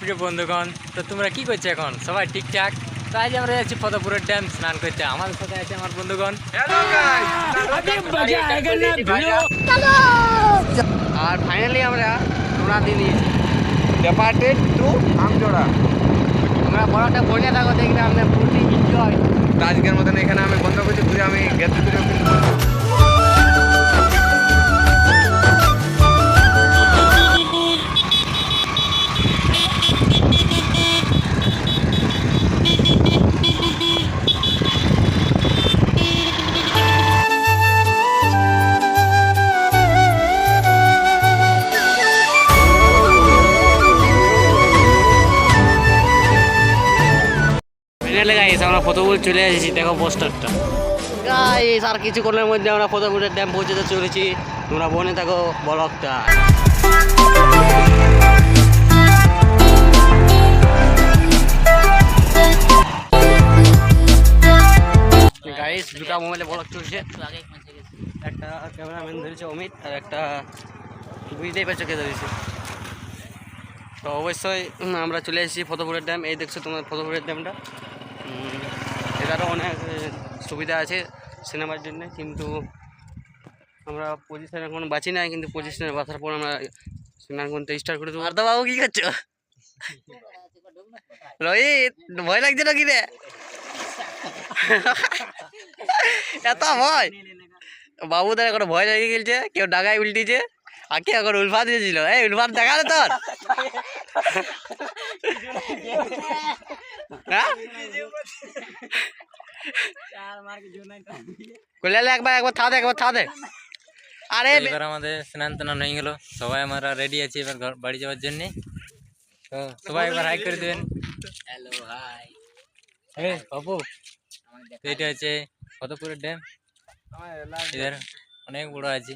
প্রিয় বন্ধুগণ, তো তোমরা কি করছো এখন? সবাই ঠিকঠাক? তো আজ আমরা যাচ্ছি ফতেপুরের ড্যাম স্নান করতে। আমাদের সাথে আছে আমার বন্ধুগণ। আর ফাইনালি আমরা রওনা দিয়ে দিয়েছি ডিপার্টেড টু আমজোড়া। আমরা বড়টা বলে থাকো, দেখবে আমরা ফুটি এনজয়। আজকের মতন এখানে আমি বন্ধ করছি, ঘুরে আমি গেতে ফিরে ফাইনালি গাইস আমরা ফতেপুর চলে এসেছি, দেখো পোস্টারটা। গাইস আর কিছুক্ষণের মধ্যে আমরা ফতেপুরের ড্যাম পৌঁছতে চলেছি। তোমরা বনে থাকো ব্লগটা। গাইস দুটা মোবাইলে ব্লগ চলছে, একটা ক্যামেরাম্যান ধরেছে অমিত, আর একটা বুঝতেই পারছো কে ধরেছে। তো অবশ্যই আমরা চলে এসেছি ফতেপুরের ড্যাম। এই দেখছো তোমার ফতেপুরের ড্যামটা। এটারও অনেক সুবিধা আছে সিনেমার জন্য, কিন্তু আমরা পজিশনে এখন বাঁচি না, কিন্তু পজিশনে বাঁচার পর আমরা স্নান করতে স্টার্ট করে দেবো। আর বাবু কি করছো? রোহিত ভয় লাগছে না কি রে? এত ভয় বাবুদের এখন ভয় লেগে গেছে, কেউ ডাগায় উল্টিছে আর কে এখন উলফা দিয়েছিল। এই উলফার দেখা রে তোর। একবার থা দে। আরে এবার আমাদের স্নান টান হয়ে গেল, সবাই আমরা রেডি আছি এবার বাড়ি যাওয়ার জন্য। তো সবাই একবার হাই করে দেবেন। Hello hi. এই বাবু, এটা হচ্ছে ফতেপুরের ড্যাম, এদের অনেক বড় আছে।